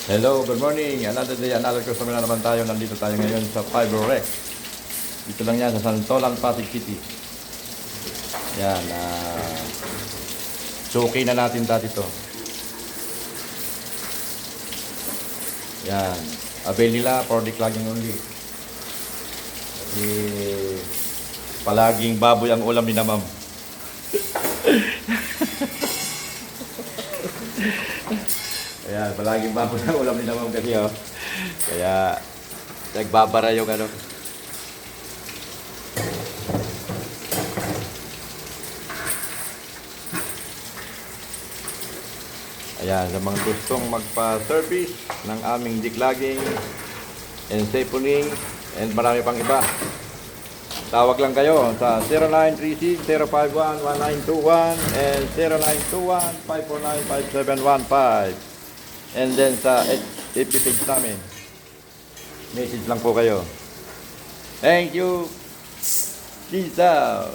Hello, good morning. Another day, another customer na naman tayo. Nandito tayo ngayon sa Fiber Rex. Dito lang yan sa Santolan, Pasig City. Yan, suki na natin dati to. Yan, avail nila for declogging only. Kasi palaging baboy ang ulam ni na ma'am. Ayan, palaging baboy ang ulam ni na ma'am kasi oh. Kaya nagbabara yung ano. Ayan, sa mga gustong magpa-service ng aming declogging and siphoning and marami pang iba. Tawag lang kayo sa 0936-051-1921 and 0921-549-5715. And then sa FB page namin, message lang po kayo. Thank you. Peace out.